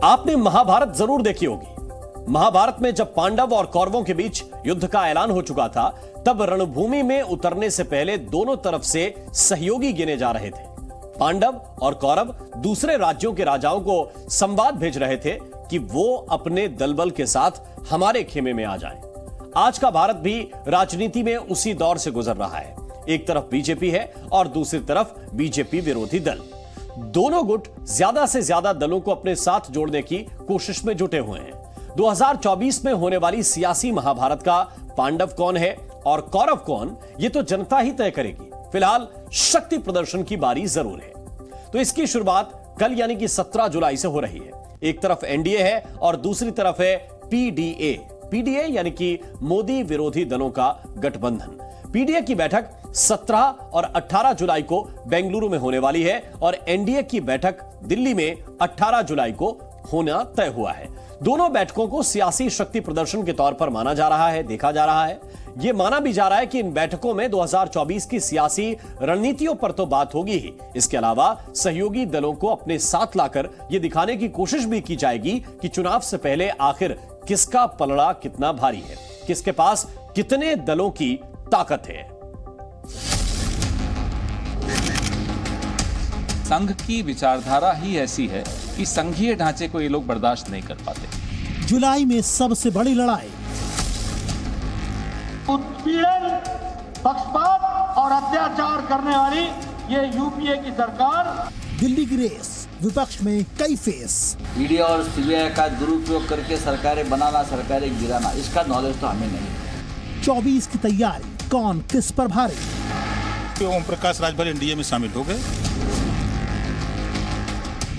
आपने महाभारत जरूर देखी होगी। महाभारत में जब पांडव और कौरवों के बीच युद्ध का ऐलान हो चुका था, तब रणभूमि में उतरने से पहले दोनों तरफ से सहयोगी गिने जा रहे थे। पांडव और कौरव दूसरे राज्यों के राजाओं को संवाद भेज रहे थे कि वो अपने दलबल के साथ हमारे खेमे में आ जाएं। आज का भारत भी राजनीति में उसी दौर से गुजर रहा है। एक तरफ बीजेपी है और दूसरी तरफ बीजेपी विरोधी दल। दोनों गुट ज्यादा से ज्यादा दलों को अपने साथ जोड़ने की कोशिश में जुटे हुए हैं। 2024 में होने वाली सियासी महाभारत का पांडव कौन है और कौरव कौन, ये तो जनता ही तय करेगी। फिलहाल शक्ति प्रदर्शन की बारी जरूर है। तो इसकी शुरुआत कल यानी कि 17 जुलाई से हो रही है। एक तरफ एनडीए है और दूसरी तरफ है पीडीए यानी कि मोदी विरोधी दलों का गठबंधन। पीडीए की बैठक 17 और 18 जुलाई को बेंगलुरु में होने वाली है और एनडीए की बैठक दिल्ली में 18 जुलाई को होना तय हुआ है। दोनों बैठकों को सियासी शक्ति प्रदर्शन के तौर पर माना जा रहा है, देखा जा रहा है। यह माना भी जा रहा है कि इन बैठकों में 2024 की सियासी रणनीतियों पर तो बात होगी ही, इसके अलावा सहयोगी दलों को अपने साथ लाकर यह दिखाने की कोशिश भी की जाएगी कि चुनाव से पहले आखिर किसका पलड़ा कितना भारी है, किसके पास कितने दलों की ताकत है। संघ की विचारधारा ही ऐसी है कि संघीय ढांचे को ये लोग बर्दाश्त नहीं कर पाते। जुलाई में सबसे बड़ी लड़ाई, उत्पीड़न, पक्षपात और अत्याचार करने वाली ये यूपीए की सरकार। दिल्ली की रेस, विपक्ष में कई फेस। ईडी और सीबीआई का दुरुपयोग करके सरकारें बनाना, सरकारें गिराना, इसका नॉलेज तो हमें नहीं है। 24 की तैयारी, कौन किस पर भारी। ओम प्रकाश राजभर एनडीए में शामिल हो गए।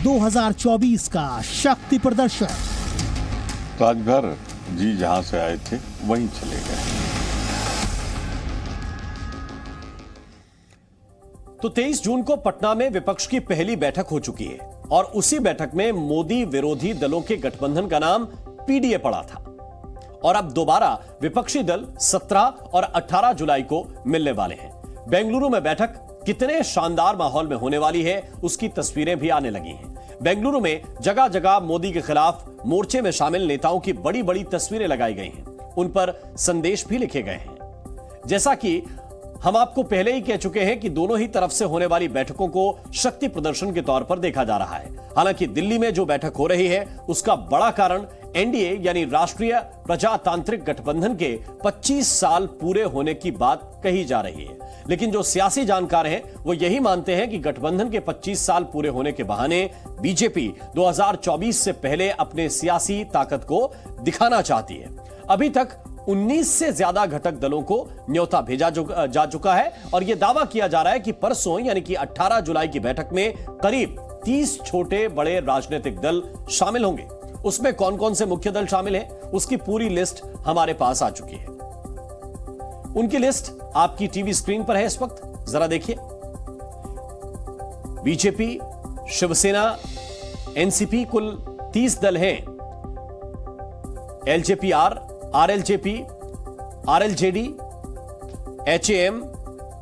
2024 का शक्ति प्रदर्शन। राजभर जी जहां से आए थे वहीं चले गए। तो 23 जून को पटना में विपक्ष की पहली बैठक हो चुकी है और उसी बैठक में मोदी विरोधी दलों के गठबंधन का नाम पीडीए पड़ा था। और अब दोबारा विपक्षी दल 17 और 18 जुलाई को मिलने वाले हैं। बेंगलुरु में बैठक कितने शानदार माहौल में होने वाली है, उसकी तस्वीरें भी आने लगी हैं। बेंगलुरु में जगह जगह मोदी के खिलाफ मोर्चे में शामिल नेताओं की बड़ी बड़ी तस्वीरें लगाई गई हैं। उन पर संदेश भी लिखे गए हैं। जैसा कि हम आपको पहले ही कह चुके हैं कि दोनों ही तरफ से होने वाली बैठकों को शक्ति प्रदर्शन के तौर पर देखा जा रहा है। हालांकि दिल्ली में जो बैठक हो रही है उसका बड़ा कारण एनडीए यानी राष्ट्रीय प्रजातांत्रिक गठबंधन के 25 साल पूरे होने की बात कही जा रही है। लेकिन जो सियासी जानकार हैं वो यही मानते हैं कि गठबंधन के 25 साल पूरे होने के बहाने बीजेपी 2024 से पहले अपने सियासी ताकत को दिखाना चाहती है। अभी तक 19 से ज्यादा घटक दलों को न्योता भेजा जा चुका है और यह दावा किया जा रहा है कि परसों यानी कि 18 जुलाई की बैठक में करीब 30 छोटे बड़े राजनीतिक दल शामिल होंगे। उसमें कौन कौन से मुख्य दल शामिल हैं, उसकी पूरी लिस्ट हमारे पास आ चुकी है। उनकी लिस्ट आपकी टीवी स्क्रीन पर है इस वक्त, जरा देखिए। बीजेपी, शिवसेना, एनसीपी, कुल 30 दल हैं। LJPR, RLJP, RLJD, HAM,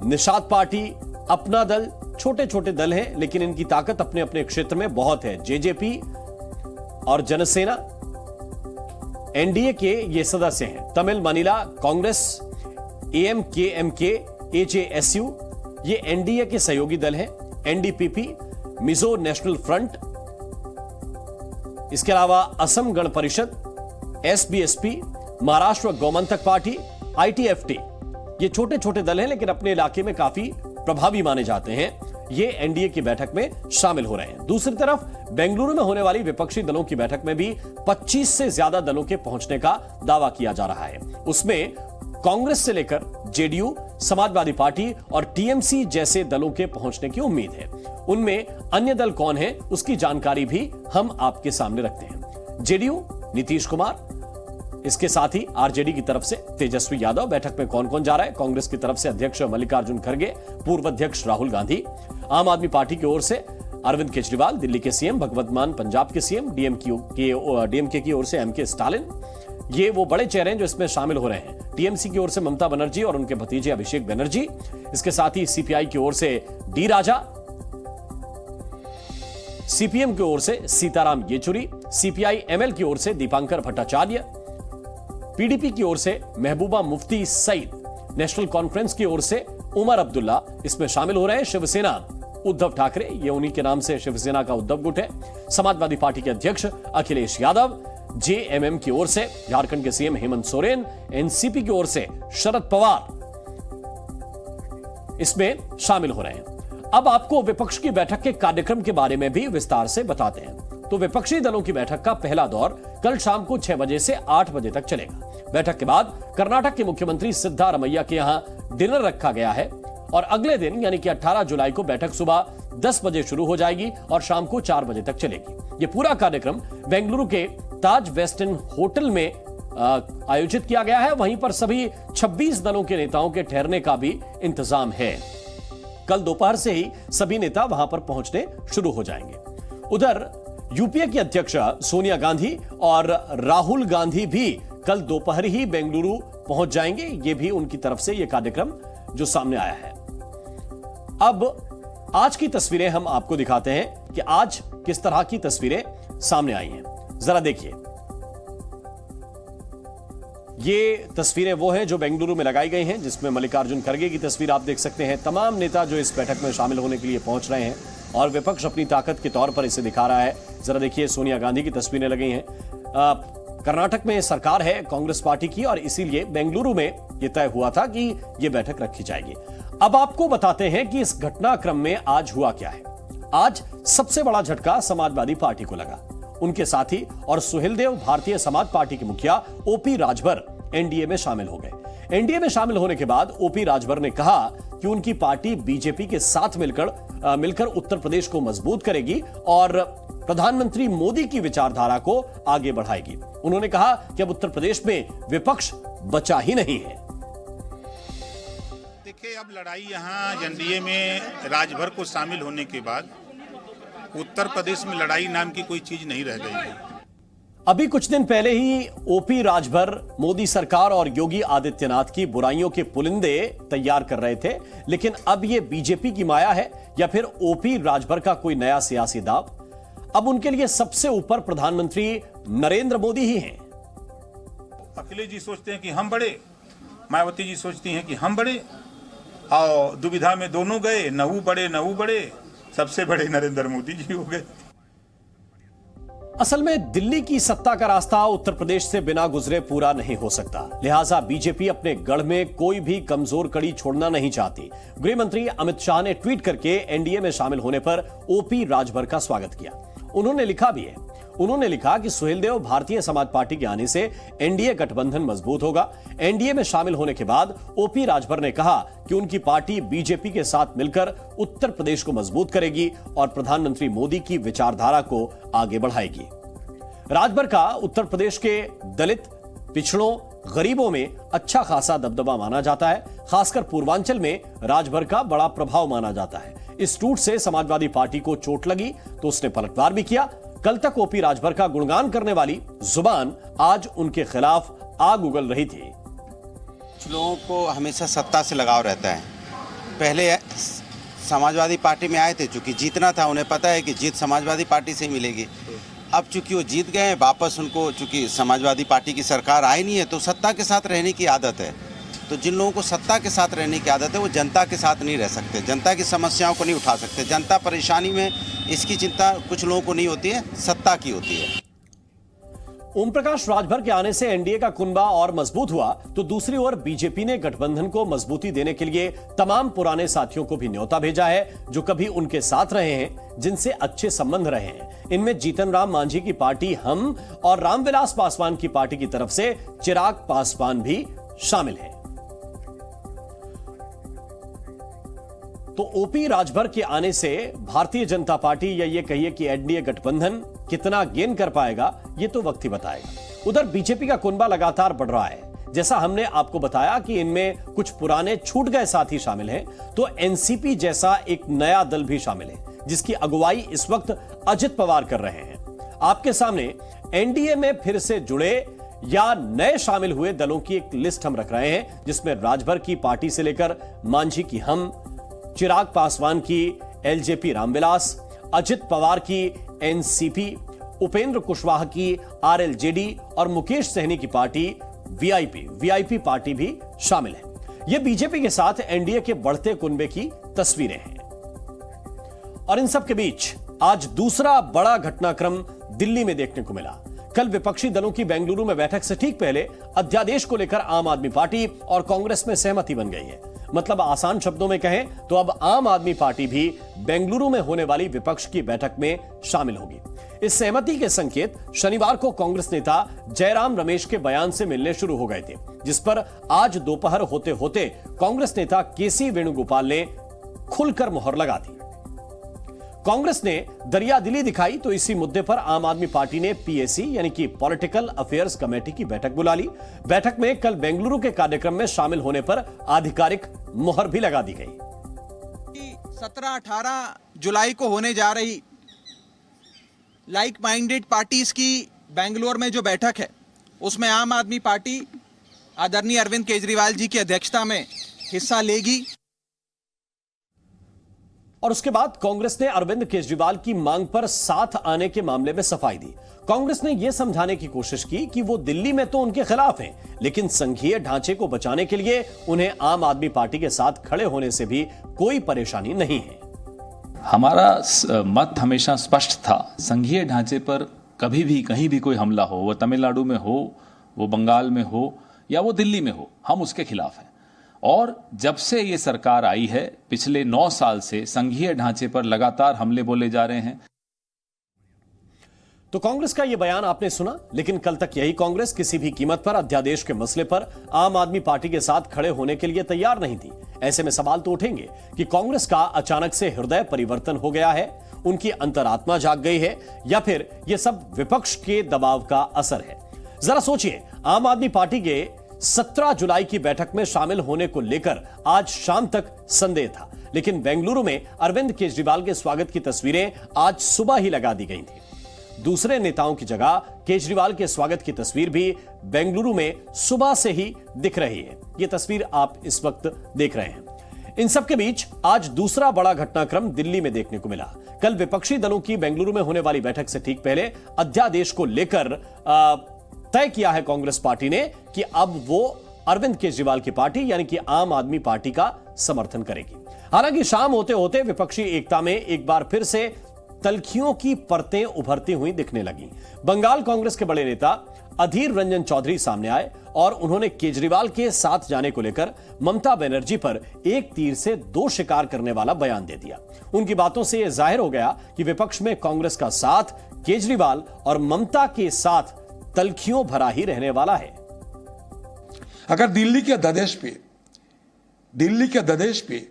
Nishad party, Apna Dal, छोटे छोटे दल हैं लेकिन इनकी ताकत अपने अपने क्षेत्र में बहुत है। जेजेपी और जनसेना एनडीए के ये सदस्य हैं। तमिल मानिला कांग्रेस, एएमकेएमके, एजेएसयू ये एनडीए के सहयोगी दल हैं। एनडीपीपी, मिजो नेशनल फ्रंट, इसके अलावा Assam Gana Parishad, SBSP, Maharashtra गौमंतक party, ITFT ये छोटे छोटे दल हैं लेकिन अपने इलाके में काफी प्रभावी माने जाते हैं। ये एनडीए की बैठक में शामिल हो रहे हैं। दूसरी तरफ बेंगलुरु में होने वाली विपक्षी दलों की बैठक में भी 25 से ज्यादा दलों के पहुंचने का दावा किया जा रहा है। उसमें कांग्रेस से लेकर जेडीयू, समाजवादी पार्टी और टीएमसी जैसे दलों के पहुंचने की उम्मीद है। उनमें अन्य दल कौन है उसकी जानकारी भी हम आपके सामने रखते हैं। जेडीयू नीतीश कुमार, इसके साथ ही आरजेडी की तरफ से तेजस्वी यादव। बैठक में कौन कौन जा रहा है? कांग्रेस की तरफ से अध्यक्ष मल्लिकार्जुन खड़गे, पूर्व अध्यक्ष राहुल गांधी, आम आदमी पार्टी की ओर से अरविंद केजरीवाल, दिल्ली के सीएम, भगवंत मान पंजाब के सीएम, डीएमके की ओर से एमके स्टालिन। ये वो बड़े चेहरे हैं जो इसमें शामिल हो रहे हैं। टीएमसी की ओर से ममता बनर्जी और उनके भतीजे अभिषेक बनर्जी, इसके साथ ही सीपीआई की ओर से डी राजा, सीपीएम की ओर से सीताराम येचुरी, सीपीआई एमएल की ओर से दीपांकर भट्टाचार्य, पीडीपी की ओर से महबूबा मुफ्ती सईद, नेशनल कॉन्फ्रेंस की ओर से उमर अब्दुल्ला इसमें शामिल हो रहे हैं। शिवसेना उद्धव ठाकरे, ये उन्हीं के नाम से शिवसेना का उद्धव गुट है। समाजवादी पार्टी के अध्यक्ष अखिलेश यादव, जेएमएम की ओर से झारखंड के सीएम हेमंत सोरेन, एनसीपी की ओर से शरद पवार इसमें शामिल हो रहे हैं। अब आपको विपक्ष की बैठक के कार्यक्रम के बारे में भी विस्तार से बताते हैं। तो विपक्षी दलों की बैठक का पहला दौर कल शाम को 6 बजे से 8 बजे तक चलेगा। बैठक के बाद कर्नाटक के मुख्यमंत्री सिद्धारमैया के यहां डिनर रखा गया है और अगले दिन यानी कि 18 जुलाई को बैठक सुबह 10 बजे शुरू हो जाएगी और शाम को 4 बजे तक चलेगी। यह पूरा कार्यक्रम बेंगलुरु के ताज वेस्ट एंड होटल में आयोजित किया गया है। वहीं पर सभी 26 दलों के नेताओं के ठहरने का भी इंतजाम है। कल दोपहर से ही सभी नेता वहां पर पहुंचने शुरू हो जाएंगे। उधर यूपीए की अध्यक्ष सोनिया गांधी और राहुल गांधी भी कल दोपहर ही बेंगलुरु पहुंच जाएंगे। यह भी उनकी तरफ से यह कार्यक्रम जो सामने आया है। अब आज की तस्वीरें हम आपको दिखाते हैं कि आज किस तरह की तस्वीरें सामने आई हैं। जरा देखिए, ये तस्वीरें वो हैं जो बेंगलुरु में लगाई गई हैं, जिसमें मल्लिकार्जुन खड़गे की तस्वीर आप देख सकते हैं। तमाम नेता जो इस बैठक में शामिल होने के लिए पहुंच रहे हैं और विपक्ष अपनी ताकत के तौर पर इसे दिखा रहा है। जरा देखिए, सोनिया गांधी की तस्वीरें लगी हैं। कर्नाटक में सरकार है कांग्रेस पार्टी की और इसीलिए बेंगलुरु में यह तय हुआ था कि यह बैठक रखी जाएगी। अब आपको बताते हैं कि इस घटनाक्रम में आज हुआ क्या है। आज सबसे बड़ा झटका समाजवादी पार्टी को लगा। उनके साथी और सुहेलदेव भारतीय समाज पार्टी के मुखिया ओपी राजभर एनडीए में शामिल हो गए। एनडीए में शामिल होने के बाद ओपी राजभर ने कहा कि उनकी पार्टी बीजेपी के साथ मिलकर उत्तर प्रदेश को मजबूत करेगी और प्रधानमंत्री मोदी की विचारधारा को आगे बढ़ाएगी। उन्होंने कहा कि अब उत्तर प्रदेश में विपक्ष बचा ही नहीं है। देखिए, अब लड़ाई यहाँ एनडीए में राजभर को शामिल होने के बाद उत्तर प्रदेश में लड़ाई नाम की कोई चीज नहीं रह गई है। अभी कुछ दिन पहले ही ओपी राजभर मोदी सरकार और योगी आदित्यनाथ की बुराइयों के पुलिंदे तैयार कर रहे थे, लेकिन अब यह बीजेपी की माया है या फिर ओपी राजभर का कोई नया सियासी दाव। अब उनके लिए सबसे ऊपर प्रधानमंत्री नरेंद्र मोदी ही हैं। अखिलेश जी सोचते हैं कि हम बड़े, मायावती जी सोचती हैं कि हम बड़े, और दुविधा में दोनों गए, न वो बड़े, सबसे बड़े नरेंद्र मोदी जी हो गए। असल में दिल्ली की सत्ता का रास्ता उत्तर प्रदेश से बिना गुजरे पूरा नहीं हो सकता, लिहाजा बीजेपी अपने गढ़ में कोई भी कमजोर कड़ी छोड़ना नहीं चाहती। गृह मंत्री अमित शाह ने ट्वीट करके एनडीए में शामिल होने पर ओपी राजभर का स्वागत किया। उन्होंने लिखा भी है, उन्होंने लिखा कि सुहेलदेव भारतीय समाज पार्टी के आने से एनडीए गठबंधन मजबूत होगा। एनडीए में शामिल होने के बाद ओपी राजभर ने कहा कि उनकी पार्टी बीजेपी के साथ मिलकर उत्तर प्रदेश को मजबूत करेगी और प्रधानमंत्री मोदी की विचारधारा को आगे बढ़ाएगी। राजभर का उत्तर प्रदेश के दलित, पिछड़ों, गरीबों में अच्छा खासा दबदबा माना जाता है। खासकर पूर्वांचल में राजभर का बड़ा प्रभाव माना जाता है। इस टूट से समाजवादी पार्टी को चोट लगी तो उसने पलटवार भी किया। कल तक ओपी राजभर का गुणगान करने वाली जुबान आज उनके खिलाफ आग उगल रही थी। कुछ लोगों को हमेशा सत्ता से लगाव रहता है। पहले समाजवादी पार्टी में आए थे, चूंकि जीतना था, उन्हें पता है कि जीत समाजवादी पार्टी से ही मिलेगी। अब चूंकि वो जीत गए हैं, वापस उनको चूंकि समाजवादी पार्टी की सरकार आई नहीं है तो सत्ता के साथ रहने की आदत है। तो जिन लोगों को सत्ता के साथ रहने की आदत है वो जनता के साथ नहीं रह सकते, जनता की समस्याओं को नहीं उठा सकते। जनता परेशानी में इसकी चिंता कुछ लोगों को नहीं होती है, सत्ता की होती है। ओम प्रकाश राजभर के आने से एनडीए का कुनबा और मजबूत हुआ तो दूसरी ओर बीजेपी ने गठबंधन को मजबूती देने के लिए तमाम पुराने साथियों को भी न्योता भेजा है जो कभी उनके साथ रहे हैं, जिनसे अच्छे संबंध रहे हैं। इनमें जीतन राम मांझी की पार्टी हम और रामविलास पासवान की पार्टी की तरफ से चिराग पासवान भी शामिल है। तो ओपी राजभर के आने से भारतीय जनता पार्टी या ये कहिए कि एनडीए गठबंधन कितना गेन कर पाएगा ये तो वक्त ही बताएगा। उधर बीजेपी का कुनबा लगातार बढ़ रहा है। जैसा हमने आपको बताया कि इनमें कुछ पुराने छूट गए साथी शामिल हैं, तो एनसीपी जैसा एक नया दल भी शामिल है जिसकी अगुवाई इस वक्त अजित पवार कर रहे हैं। आपके सामने एनडीए में फिर से जुड़े या नए शामिल हुए दलों की एक लिस्ट हम रख रहे हैं, जिसमें राजभर की पार्टी से लेकर मांझी की हम, चिराग पासवान की एलजेपी रामविलास, अजित पवार की एनसीपी, उपेंद्र कुशवाहा की आरएलजेडी और मुकेश सहनी की पार्टी वीआईपी पार्टी भी शामिल है। यह बीजेपी के साथ एनडीए के बढ़ते कुनबे की तस्वीरें हैं। और इन सब के बीच आज दूसरा बड़ा घटनाक्रम दिल्ली में देखने को मिला। कल विपक्षी दलों की बेंगलुरु में बैठक से ठीक पहले अध्यादेश को लेकर आम आदमी पार्टी और कांग्रेस में सहमति बन गई है। मतलब आसान शब्दों में कहें तो अब आम आदमी पार्टी भी बेंगलुरु में होने वाली विपक्ष की बैठक में शामिल होगी। इस सहमति के संकेत शनिवार को कांग्रेस नेता जयराम रमेश के बयान से मिलने शुरू हो गए थे, जिस पर आज दोपहर होते होते कांग्रेस नेता केसी वेणुगोपाल ने खुलकर मुहर लगा दी। कांग्रेस ने दरियादिली दिखाई तो इसी मुद्दे पर आम आदमी पार्टी ने पीएसी यानी कि पॉलिटिकल अफेयर्स कमेटी की बैठक बुला ली। बैठक में कल बेंगलुरु के कार्यक्रम में शामिल होने पर आधिकारिक मुहर भी लगा दी गई। 17-18 जुलाई को होने जा रही लाइक माइंडेड पार्टीज की बेंगलुरु में जो बैठक है, उसमें आम आदमी पार्टी आदरणीय अरविंद केजरीवाल जी की अध्यक्षता में हिस्सा लेगी। और उसके बाद कांग्रेस ने अरविंद केजरीवाल की मांग पर साथ आने के मामले में सफाई दी। कांग्रेस ने यह समझाने की कोशिश की कि वो दिल्ली में तो उनके खिलाफ हैं, लेकिन संघीय ढांचे को बचाने के लिए उन्हें आम आदमी पार्टी के साथ खड़े होने से भी कोई परेशानी नहीं है। हमारा मत हमेशा स्पष्ट था, संघीय ढांचे पर कभी भी कहीं भी कोई हमला हो, वो तमिलनाडु में हो, वो बंगाल में हो या वो दिल्ली में हो, हम उसके खिलाफ हैं। और जब से ये सरकार आई है, पिछले 9 साल से संघीय ढांचे पर लगातार हमले बोले जा रहे हैं। तो कांग्रेस का यह बयान आपने सुना, लेकिन कल तक यही कांग्रेस किसी भी कीमत पर अध्यादेश के मसले पर आम आदमी पार्टी के साथ खड़े होने के लिए तैयार नहीं थी। ऐसे में सवाल तो उठेंगे कि कांग्रेस का अचानक से हृदय परिवर्तन हो गया है, उनकी अंतरात्मा जाग गई है, या फिर यह सब विपक्ष के दबाव का असर है। जरा सोचिए, आम आदमी पार्टी के 17 जुलाई की बैठक में शामिल होने को लेकर आज शाम तक संदेह था, लेकिन बेंगलुरु में अरविंद केजरीवाल के स्वागत की तस्वीरें आज सुबह ही लगा दी गई थी। दूसरे नेताओं की जगह केजरीवाल के स्वागत की तस्वीर भी बेंगलुरु में सुबह से ही दिख रही है। यह तस्वीर आप इस वक्त देख रहे हैं। इन सब के बीच आज दूसरा बड़ा घटनाक्रम दिल्ली में देखने को मिला। कल विपक्षी दलों की बेंगलुरु में होने वाली बैठक से ठीक पहले अध्यादेश को लेकर तय किया है कांग्रेस पार्टी ने कि अब वो अरविंद केजरीवाल की पार्टी यानी कि आम आदमी पार्टी का समर्थन करेगी। हालांकि शाम होते होते विपक्षी एकता में एक बार फिर से तलखियों की परतें उभरती हुई दिखने लगी। बंगाल कांग्रेस के बड़े नेता अधीर रंजन चौधरी सामने आए और उन्होंने केजरीवाल के साथ जाने को लेकर ममता बनर्जी पर एक तीर से 2 शिकार करने वाला बयान दे दिया। उनकी बातों से यह जाहिर हो गया कि विपक्ष में कांग्रेस का साथ केजरीवाल और ममता के साथ तलखियों भरा ही रहने वाला है। अगर दिल्ली के अध्यादेश पे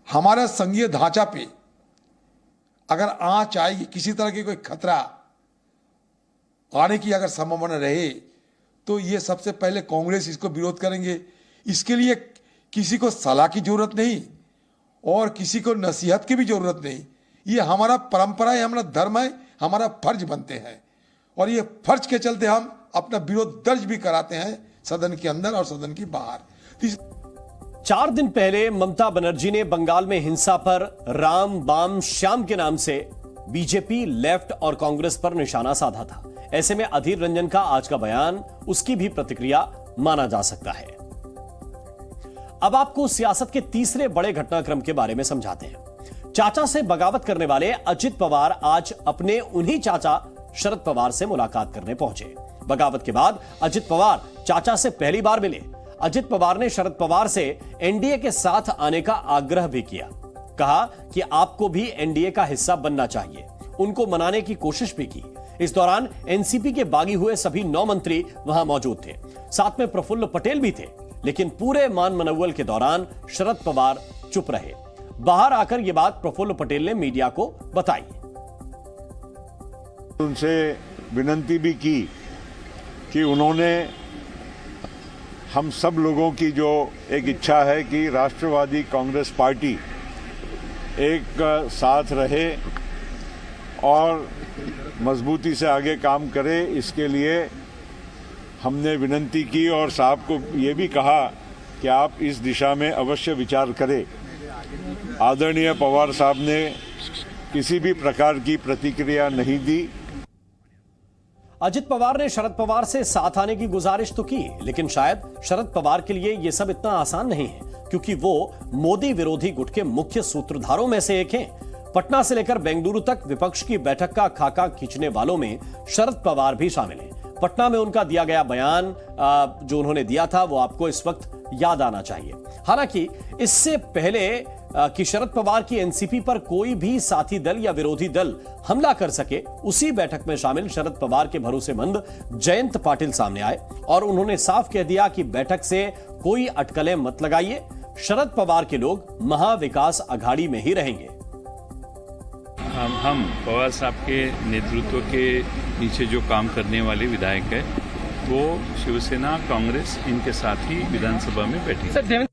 हमारा संघीय ढांचा पे अगर आंच आएगी, किसी तरह की कोई खतरा आने की अगर संभावना रहे, तो ये सबसे पहले कांग्रेस इसको विरोध करेंगे। इसके लिए किसी को सलाह की जरूरत नहीं और किसी को नसीहत की भी जरूरत नहीं। ये हमारा परंपरा है, हमारा धर्म है, हमारा फर्ज बनते हैं और ये फर्ज के चलते हम अपना विरोध दर्ज भी कराते हैं सदन के अंदर और सदन के बाहर। 4 दिन पहले ममता बनर्जी ने बंगाल में हिंसा पर राम बाम श्याम के नाम से बीजेपी, लेफ्ट और कांग्रेस पर निशाना साधा था। ऐसे में अधीर रंजन का आज का बयान उसकी भी प्रतिक्रिया माना जा सकता है। अब आपको सियासत के तीसरे बड़े घटनाक्रम के बारे में समझाते हैं। चाचा से बगावत करने वाले अजित पवार आज अपने उन्हीं चाचा शरद पवार से मुलाकात करने पहुंचे। बगावत के बाद अजित पवार चाचा से पहली बार मिले। अजित पवार ने शरद पवार से एनडीए के साथ आने का आग्रह भी किया। कहा कि आपको भी एनडीए का हिस्सा बनना चाहिए। उनको मनाने की कोशिश भी की। इस दौरान एनसीपी के बागी हुए सभी 9 मंत्री वहां मौजूद थे। साथ में प्रफुल्ल पटेल भी थे, लेकिन पूरे मान मनोवल के दौरान शरद पवार चुप रहे। बाहर आकर यह बात प्रफुल्ल पटेल ने मीडिया को बताई। उनसे विनती भी की कि उन्होंने हम सब लोगों की जो एक इच्छा है कि राष्ट्रवादी कांग्रेस पार्टी एक साथ रहे और मजबूती से आगे काम करे, इसके लिए हमने विनती की और साहब को ये भी कहा कि आप इस दिशा में अवश्य विचार करें। आदरणीय पवार साहब ने किसी भी प्रकार की प्रतिक्रिया नहीं दी। अजित पवार ने शरद पवार से साथ आने की गुजारिश तो की, लेकिन शायद शरद पवार के लिए यह सब इतना आसान नहीं है, क्योंकि वो मोदी विरोधी गुट के मुख्य सूत्रधारों में से एक हैं। पटना से लेकर बेंगलुरु तक विपक्ष की बैठक का खाका खींचने वालों में शरद पवार भी शामिल हैं। पटना में उनका दिया गया बयान जो उन्होंने दिया था वो आपको इस वक्त याद आना चाहिए। हालांकि इससे पहले कि शरद पवार की एनसीपी पर कोई भी साथी दल या विरोधी दल हमला कर सके, उसी बैठक में शामिल शरद पवार के भरोसेमंद जयंत पाटिल सामने आए और उन्होंने साफ कह दिया कि बैठक से कोई अटकलें मत लगाइए, शरद पवार के लोग महाविकास अघाड़ी में ही रहेंगे। हम पवार साहब के नेतृत्व के नीचे जो काम करने वाले विधायक है वो शिवसेना कांग्रेस इनके साथ ही विधानसभा में बैठी।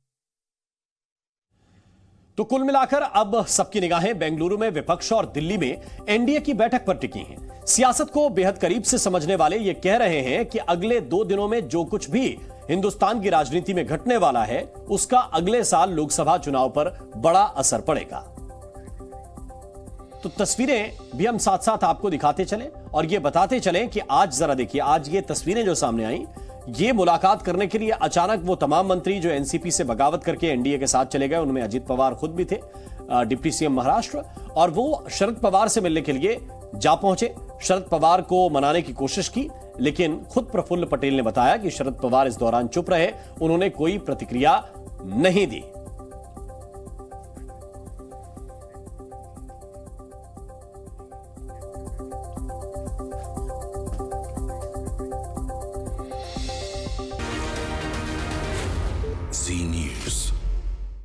तो कुल मिलाकर अब सबकी निगाहें बेंगलुरु में विपक्ष और दिल्ली में एनडीए की बैठक पर टिकी हैं। सियासत को बेहद करीब से समझने वाले ये कह रहे हैं कि अगले 2 दिनों में जो कुछ भी हिंदुस्तान की राजनीति में घटने वाला है उसका अगले साल लोकसभा चुनाव पर बड़ा असर पड़ेगा। तो तस्वीरें भी हम साथ साथ आपको दिखाते चलें और ये बताते चलें कि आज जरा देखिए, आज ये तस्वीरें जो सामने आई, ये मुलाकात करने के लिए अचानक वो तमाम मंत्री जो एनसीपी से बगावत करके एनडीए के साथ चले गए, उनमें अजित पवार खुद भी थे, डिप्टी सीएम महाराष्ट्र, और वो शरद पवार से मिलने के लिए जा पहुंचे। शरद पवार को मनाने की कोशिश की, लेकिन खुद प्रफुल्ल पटेल ने बताया कि शरद पवार इस दौरान चुप रहे, उन्होंने कोई प्रतिक्रिया नहीं दी। Zi News.